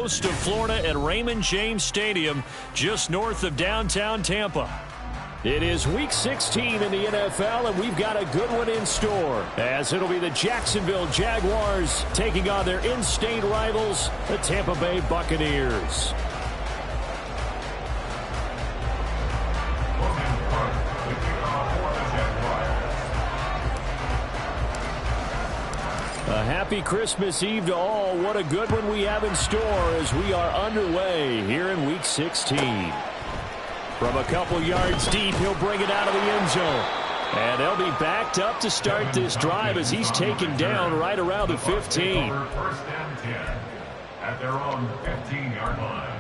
coast of Florida at Raymond James Stadium, just north of downtown Tampa. It is Week 16 in the NFL, and we've got a good one in store, as it'll be the Jacksonville Jaguars taking on their in-state rivals, the Tampa Bay Buccaneers. A happy Christmas Eve to all. What a good one we have in store as we are underway here in Week 16. From a couple yards deep, he'll bring it out of the end zone. And they'll be backed up to start this drive as he's taken down right around the 15. First and 10 at their own 15-yard line.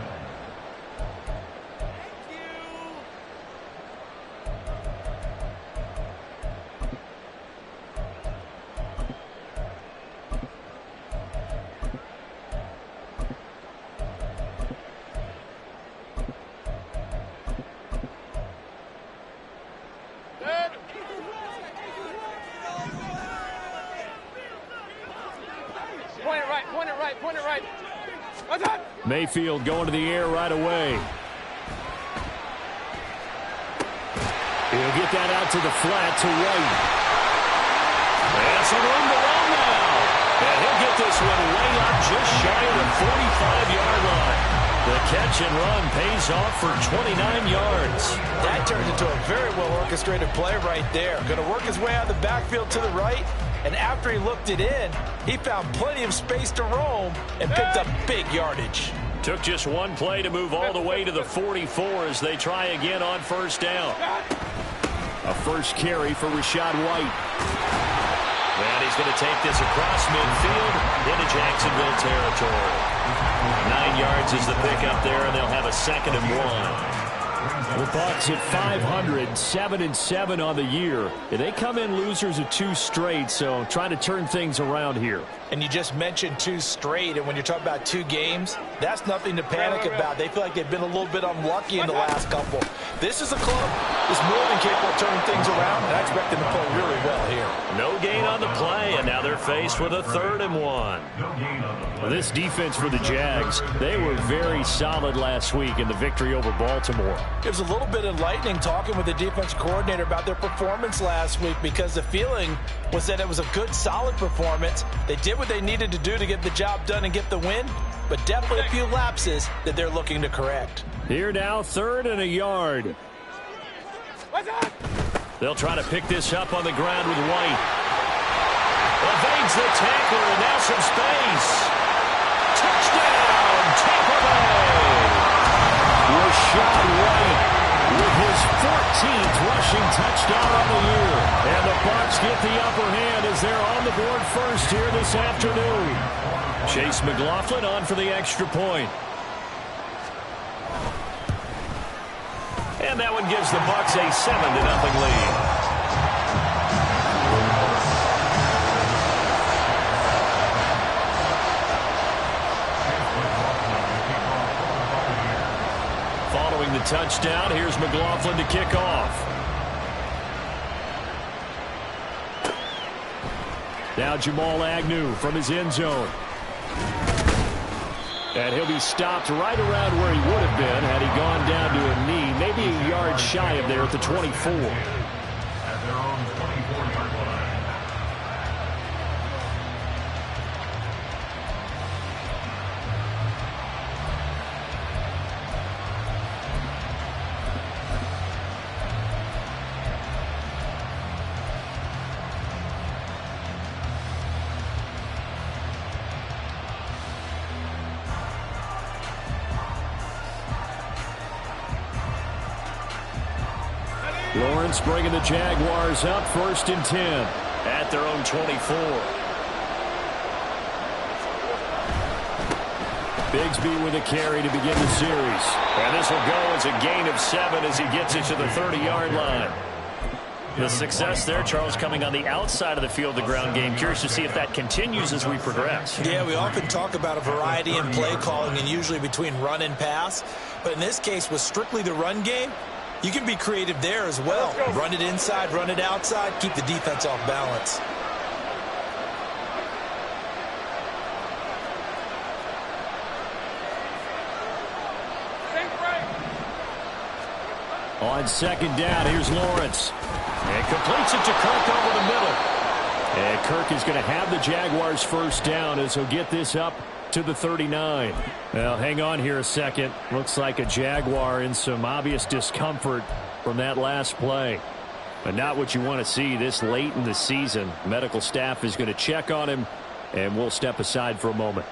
Point it right. Mayfield going to the air right away. He'll get that out to the flat to White. And some room to run now. And he'll get this one way up just shy of the 45-yard line. The catch and run pays off for 29 yards. That turns into a very well-orchestrated play right there. Going to work his way out of the backfield to the right. And after he looked it in, he found plenty of space to roam and picked up big yardage. Took just one play to move all the way to the 44 as they try again on first down. A first carry for Rachaad White. And he's going to take this across midfield into Jacksonville territory. 9 yards is the pickup there, and they'll have a 2nd and 1. The Bucs at 500, 7-7 on the year. They come in losers of 2 straight, so trying to turn things around here. And you just mentioned 2 straight, and when you're talking about 2 games, that's nothing to panic about. They feel like they've been a little bit unlucky in the last couple. This is a club that's more than capable of turning things around, and I expect them to play really well here. No gain on the play, and now they're faced with a 3rd and 1. This defense for the Jags, they were very solid last week in the victory over Baltimore. It was a little bit enlightening talking with the defense coordinator about their performance last week, because the feeling was that it was a good, solid performance. They did what they needed to do to get the job done and get the win, but definitely a few lapses that they're looking to correct. Here now, 3rd and a yard. They'll try to pick this up on the ground with White. Evades the tackler, and now some space. Touchdown, Tampa Bay! Rachaad White with his 14th rushing touchdown on the year. And the Bucs get the upper hand as they're on the board first here this afternoon. Chase McLaughlin on for the extra point. And that one gives the Bucs a 7-0 lead. Following the touchdown, here's McLaughlin to kick off. Now Jamal Agnew from his end zone. And he'll be stopped right around where he would have been had he gone down to a knee, maybe a yard shy of there at the 24. At their own 24-yard line. Lawrence bringing the Jaguars up 1st and 10 at their own 24. Bigsby with a carry to begin the series. And this will go as a gain of 7 as he gets it to the 30-yard line. The success there, Charles, coming on the outside of the field, the ground game. Curious to see if that continues as we progress. Yeah, we often talk about a variety in play calling and usually between run and pass. But in this case, with strictly the run game, you can be creative there as well. Run it inside, run it outside, keep the defense off balance. On second down, here's Lawrence. And completes it to Kirk over the middle. And Kirk is going to have the Jaguars first down as he'll get this up to the 39. Well, hang on here a second. Looks like a Jaguar in some obvious discomfort from that last play. But not what you want to see this late in the season. Medical staff is going to check on him, and we'll step aside for a moment.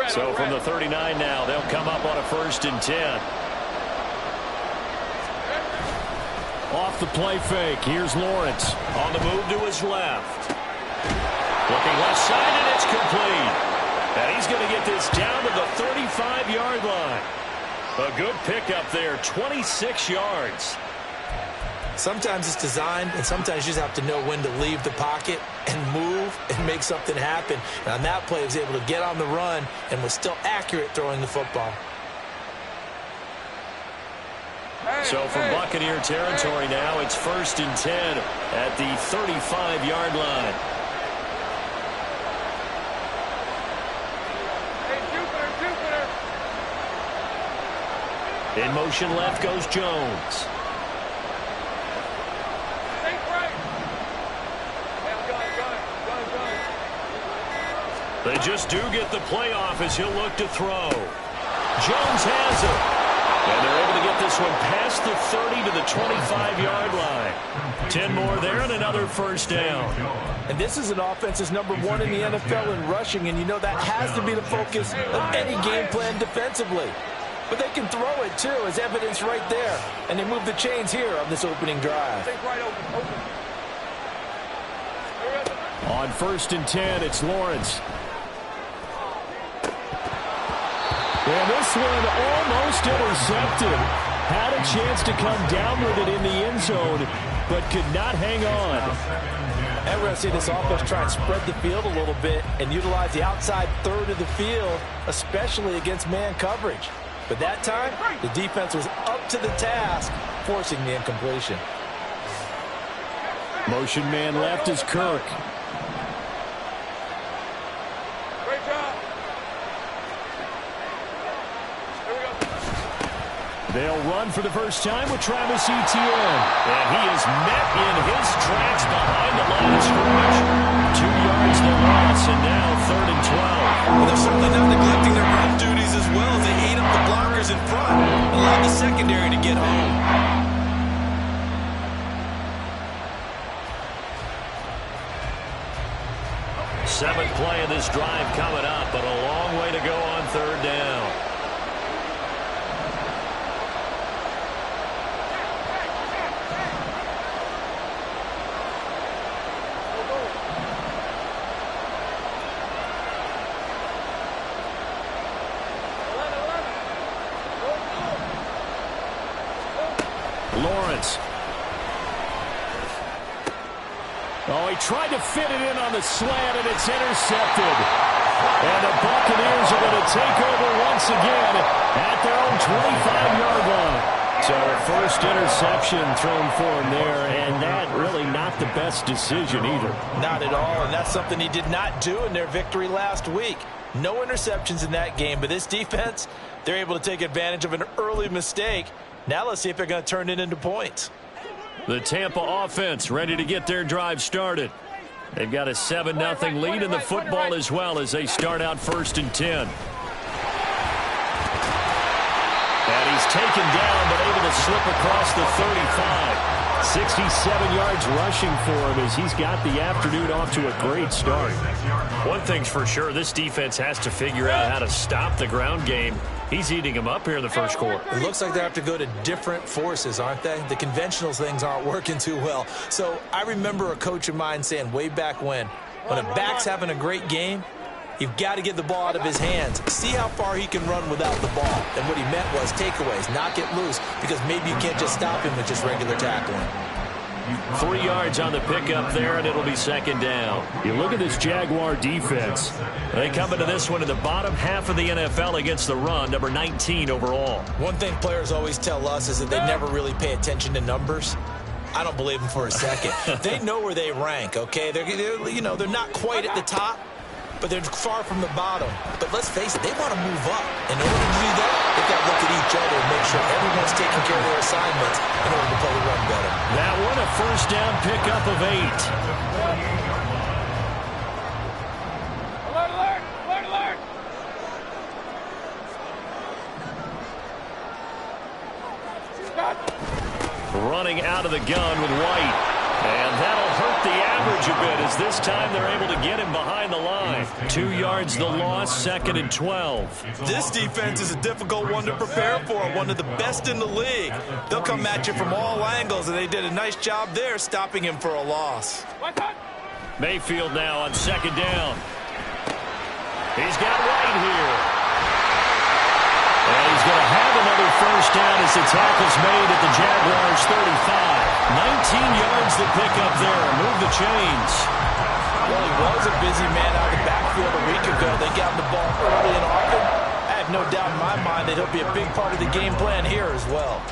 So from the 39 now, they'll come up on a 1st and 10. Off the play fake. Here's Lawrence on the move to his left. Looking left side, and it's complete. And he's going to get this down to the 35-yard line. A good pickup there, 26 yards. Sometimes it's designed, and sometimes you just have to know when to leave the pocket and move and make something happen. And on that play, he was able to get on the run and was still accurate throwing the football. So from Buccaneer territory now, it's 1st and 10 at the 35-yard line. In motion left goes Jones. They just do get the playoff as he'll look to throw. Jones has it. And they're able to get this one past the 30 to the 25-yard line. 10 more there and another first down. And this is an offense that's #1 in the NFL in rushing, and you know that has to be the focus of any game plan defensively. But they can throw it, too, as evidence right there. And they move the chains here on this opening drive. On 1st and 10, it's Lawrence. And this one almost intercepted. Had a chance to come down with it in the end zone, but could not hang on. And we're going to see this offense try and spread the field a little bit and utilize the outside third of the field, especially against man coverage. But that time, the defense was up to the task, forcing the incompletion. Motion man left is Kirk. They'll run for the first time with Travis Etienne. And he is met in his tracks behind the line of scrimmage. 2 yards the loss, and now 3rd and 12. Well, they're certainly not neglecting their run duties as well as they ate up the blockers in front. Allowed the secondary to get home. Seventh play of this drive coming up, but a long way to go on 3rd down. Lawrence. Oh, he tried to fit it in on the slant, and it's intercepted. And the Buccaneers are going to take over once again at their own 25-yard line. So a first interception thrown for him there, and that really not the best decision either. Not at all, and that's something he did not do in their victory last week. No interceptions in that game, but this defense, they're able to take advantage of an early mistake. Now let's see if they're going to turn it into points. The Tampa offense ready to get their drive started. They've got a 7-0 lead in the football as well as they start out 1st and 10. And he's taken down but able to slip across the 35. 67 yards rushing for him as he's got the afternoon off to a great start. One thing's for sure, this defense has to figure out how to stop the ground game. He's eating them up here in the first quarter. It looks like they have to go to different forces, aren't they? The conventional things aren't working too well. So I remember a coach of mine saying way back when a back's having a great game, you've got to get the ball out of his hands. See how far he can run without the ball. And what he meant was takeaways, knock it loose, because maybe you can't just stop him with just regular tackling. 3 yards on the pickup there, and it'll be 2nd down. You look at this Jaguar defense. They come into this one in the bottom half of the NFL against the run, number 19 overall. One thing players always tell us is that they never really pay attention to numbers. I don't believe them for a second. They know where they rank, okay? They're not quite at the top, but they're far from the bottom. But let's face it, they want to move up. In order to do that, they've got to look at each other and make sure everyone's taking care fulfill their assignments in order to play the run better. That one a first down pickup of 8. Running out of the gun with White. And that'll hurt the average a bit as this time they're able to get him behind the line. 2 yards the loss, 2nd and 12. This defense is a difficult one to prepare for, one of the best in the league. They'll come at you from all angles, and they did a nice job there stopping him for a loss. Mayfield now on 2nd down. He's got White here. And he's going to have another first down as the tackle's made at the Jaguars' 35. 19 yards to pick up there. Move the chains. Well, he was a busy man out of the backfield a week ago. They got him the ball early and often. I have no doubt in my mind that he'll be a big part of the game plan here as well.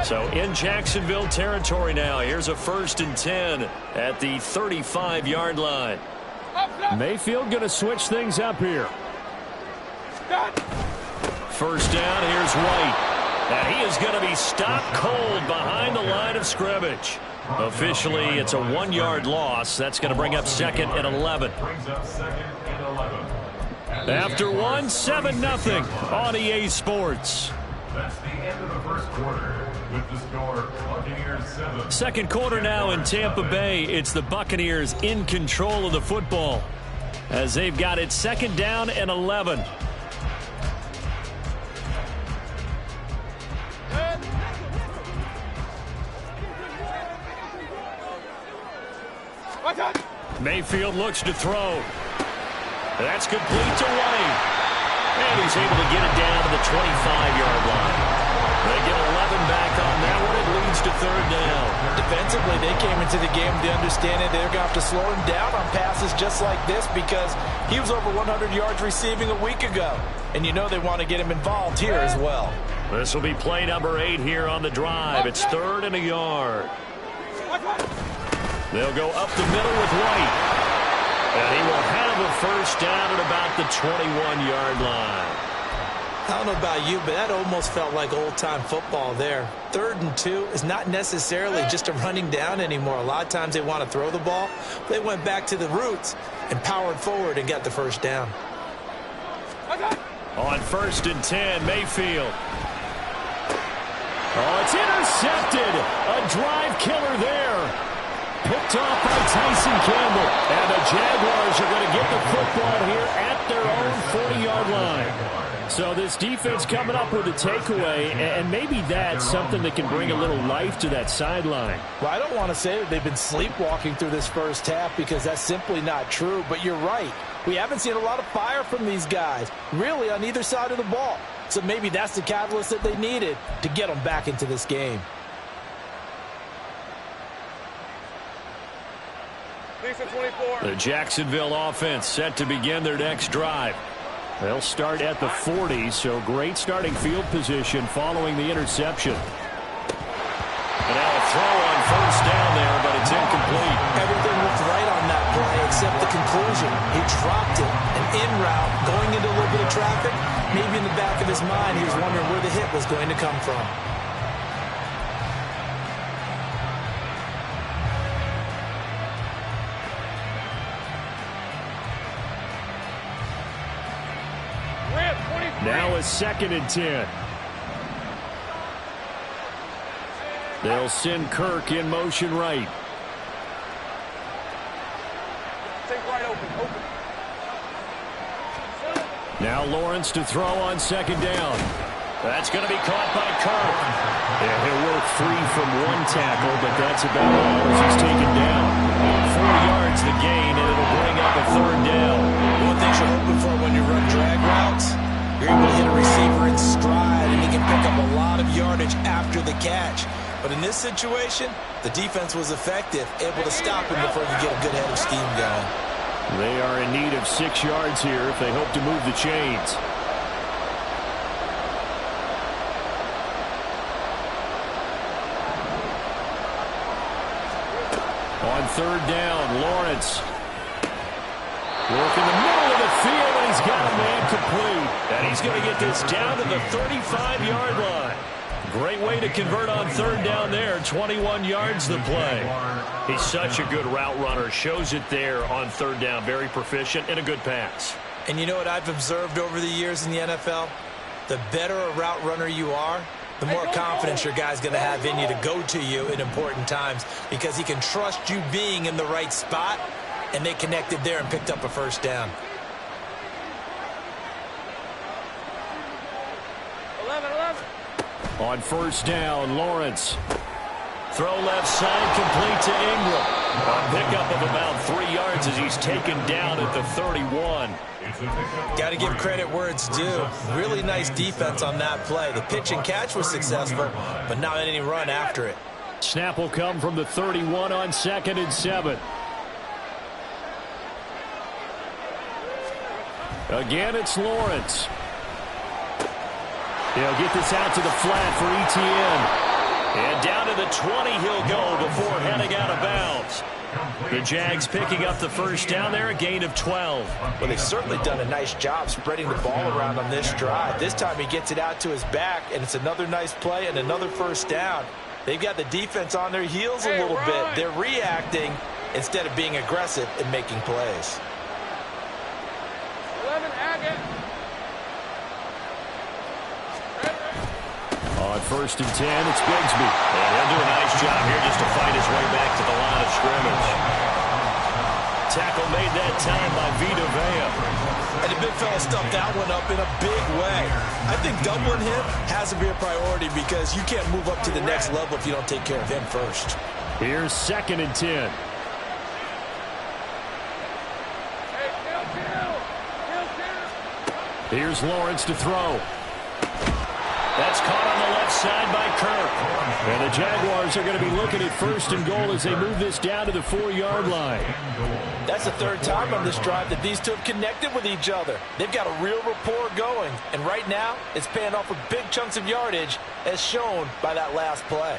So in Jacksonville territory now. Here's a 1st and 10 at the 35-yard line. Mayfield going to switch things up here. First down, here's White. And he is going to be stopped cold behind the line of scrimmage. Officially, it's a 1-yard loss. That's going to bring up 2nd and 11. After 1, 7-0 on EA Sports. That's the end of the first quarter. With the score, Buccaneers 7. Second quarter now in Tampa Bay. It's the Buccaneers in control of the football as they've got it 2nd down and 11. Mayfield looks to throw. That's complete to White. And he's able to get it down to the 25-yard line. They get 11 back on that one. It leads to 3rd down. Defensively, they came into the game with the understanding they're going to have to slow him down on passes just like this because he was over 100 yards receiving a week ago. And you know they want to get him involved here as well. This will be play number 8 here on the drive. It's 3rd and a yard. They'll go up the middle with White. And he will have a first down at about the 21-yard line. I don't know about you, but that almost felt like old-time football there. 3rd and 2 is not necessarily just a running down anymore. A lot of times they want to throw the ball. They went back to the roots and powered forward and got the first down. On 1st and 10, Mayfield. Oh, it's intercepted. A drive killer there. Picked off by Tyson Campbell. And the Jaguars are going to get the football here at their own 40-yard line. So this defense coming up with a takeaway, and maybe that's something that can bring a little life to that sideline. Well, I don't want to say that they've been sleepwalking through this first half because that's simply not true, but you're right. We haven't seen a lot of fire from these guys, really on either side of the ball. So maybe that's the catalyst that they needed to get them back into this game. The Jacksonville offense set to begin their next drive. They'll start at the 40, so great starting field position following the interception. And now a throw on first down there, but it's incomplete. Everything looked right on that play except the conclusion. He dropped it, an in route, going into a little bit of traffic. Maybe in the back of his mind, he was wondering where the hit was going to come from. Now a 2nd and 10. They'll send Kirk in motion right. Take right open. Now Lawrence to throw on 2nd down. That's going to be caught by Kirk. And he'll work free from one tackle, but that's about all as he's taken down. 4 yards the gain, and it'll bring up a 3rd down. One thing you're hoping for when you run drag routes, you're able to hit a receiver in stride, and he can pick up a lot of yardage after the catch. But in this situation, the defense was effective, able to stop him before he could get a good head of steam going. They are in need of 6 yards here if they hope to move the chains. On 3rd down, Lawrence. Work in the middle of the field, and he's got a man complete. And He's going to get this down to the 35-yard line. Great way to convert on third down there. 21 yards the play. He's such a good route runner. Shows it there on third down. Very proficient and a good pass. And you know what I've observed over the years in the NFL? The better a route runner you are, the more confidence your guy's going to have in you to go to you in important times because he can trust you being in the right spot, and they connected there and picked up a first down. 11. On first down, Lawrence. Throw left side, complete to Ingram. A pickup of about 3 yards as he's taken down at the 31. Got to give credit where it's due. Really nice defense on that play. The pitch and catch was successful, but not any run after it. Snap will come from the 31 on 2nd and 7. Again, it's Lawrence. He'll get this out to the flat for Etienne. And down to the 20 he'll go before heading out of bounds. The Jags picking up the first down there, a gain of 12. Well, they've certainly done a nice job spreading the ball around on this drive. This time he gets it out to his back, and it's another nice play and another first down. They've got the defense on their heels a little bit. They're reacting instead of being aggressive and making plays. 11, Agate. On first and 10, it's Bigsby. And he'll do a nice job here just to fight his way back to the line of scrimmage. Tackle made that time by Vita Vea. And the big fella stuffed that one up in a big way. I think doubling him has to be a priority because you can't move up to the next level if you don't take care of him first. Here's 2nd and 10. Hey, kill. Here's Lawrence to throw. That's caught on the left side by Kirk. And the Jaguars are going to be looking at 1st and goal as they move this down to the 4-yard line. That's the third time on this drive that these two have connected with each other. They've got a real rapport going. And right now, it's paying off with big chunks of yardage as shown by that last play.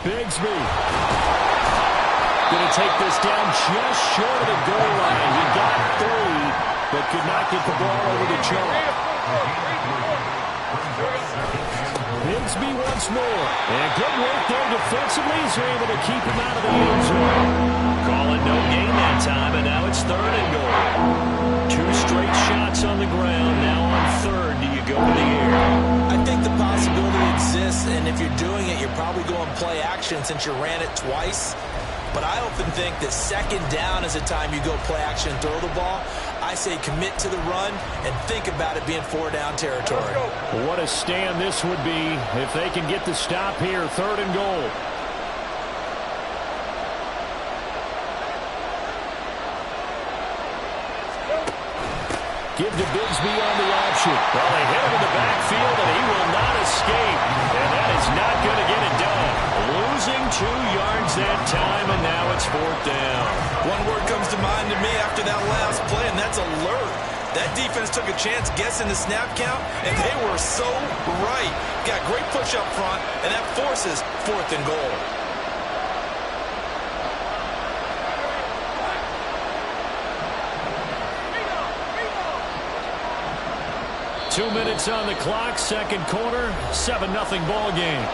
Bigsby going to take this down just short of the goal line. He got 3, but could not get the ball over the jump. Bigsby once more. And good work there defensively. He's able to keep him out of the end zone. Calling no gain that time, and now it's 3rd and goal. 2 straight shots on the ground. Now on 3rd, do you go to the air? I think the possibility exists, and if you're doing it, you're probably going play action since you ran it twice. But I often think that 2nd down is the time you go play action and throw the ball. I say commit to the run and think about it being 4-down territory. What a stand this would be if they can get the stop here. 3rd and goal. Give to Bigsby on the option. Well, they hit him in the backfield, and he will not escape. And that is not going to get it done. Losing 2 yards that time, and now it's 4th down. One word comes to mind to me after that last play, and that's alert. That defense took a chance guessing the snap count, and they were so right. Got great push up front, and that forces 4th and goal. Two minutes on the clock, 2nd quarter, 7-0 ball game.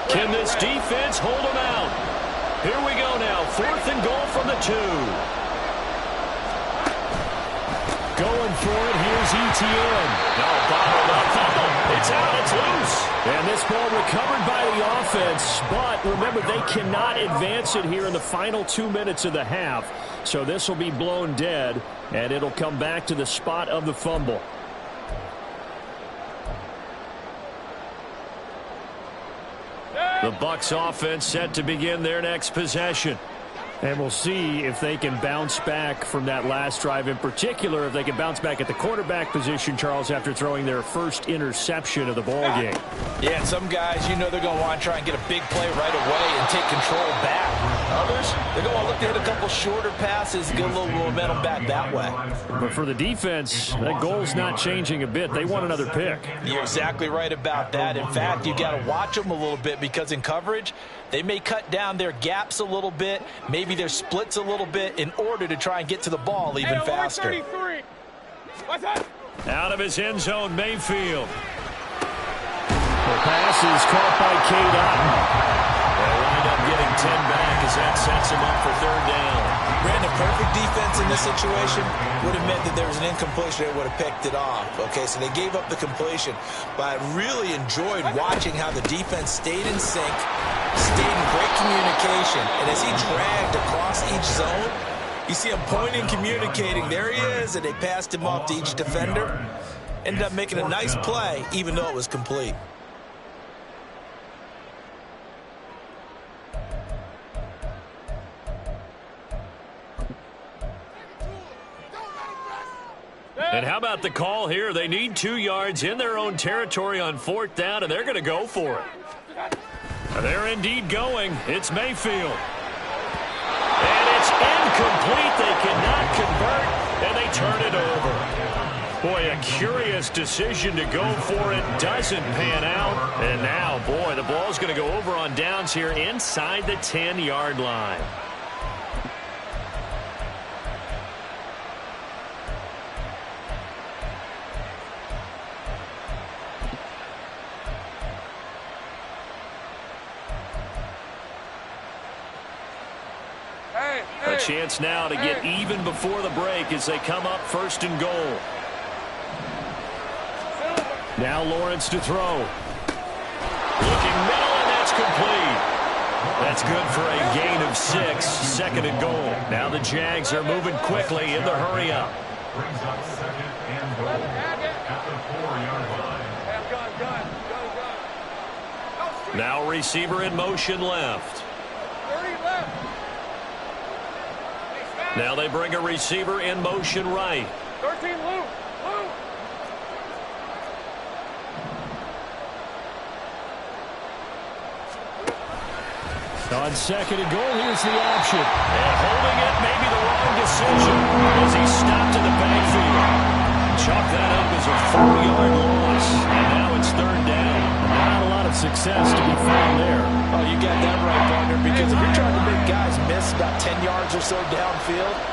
Can this defense hold them out? Here we go now, 4th and goal from the 2. Going for it, here's Etienne. No, bottled up. It's out, it's loose. And this ball recovered by the offense, but remember, they cannot advance it here in the final 2 minutes of the half. So this will be blown dead, and it'll come back to the spot of the fumble. The Bucs offense set to begin their next possession. And we'll see if they can bounce back from that last drive, in particular if they can bounce back at the quarterback position, Charles, after throwing their first interception of the ball game. Yeah, and some guys, you know, they're going to want to try and get a big play right away and take control back. Others, they're going to look to hit a couple shorter passes, get a little momentum back that way. But for the defense, that goal's not changing a bit. They want another pick. You're exactly right about that. In fact, you got to watch them a little bit because in coverage, they may cut down their gaps a little bit, maybe their splits a little bit in order to try and get to the ball even faster. Out of his end zone, Mayfield. The pass is caught by Cade Otton. They'll wind up getting 10 back as that sets him up for third down. Brandon, perfect defense in this situation would have meant that there was an incompletion. They would have picked it off. Okay, so they gave up the completion. But I really enjoyed watching how the defense stayed in sync, stayed in great communication. And as he dragged across each zone, you see him pointing, communicating. There he is, and they passed him off to each defender. Ended up making a nice play, even though it was complete. And how about the call here? They need 2 yards in their own territory on 4th down, and they're going to go for it. They're indeed going. It's Mayfield. And it's incomplete. They cannot convert, and they turn it over. Boy, a curious decision to go for it. Doesn't pan out. And now, boy, the ball's going to go over on downs here inside the 10-yard line. A chance now to get even before the break as they come up 1st and goal. Now Lawrence to throw. Looking middle, and that's complete. That's good for a gain of 6, 2nd and goal. Now the Jags are moving quickly in the hurry-up. Brings up 2nd and goal at the 4-yard line. Now receiver in motion left. 30 left. Now they bring a receiver in motion right. 13 loop. On 2nd and goal, here's the option. And holding it may be the wrong decision as he stopped in the backfield. Chalk that up as a 4-yard loss. And now it's 3rd down. Not a lot of success to be found there. Oh, you got that right, partner, because if you're trying to make guys miss about 10 yards or so downfield,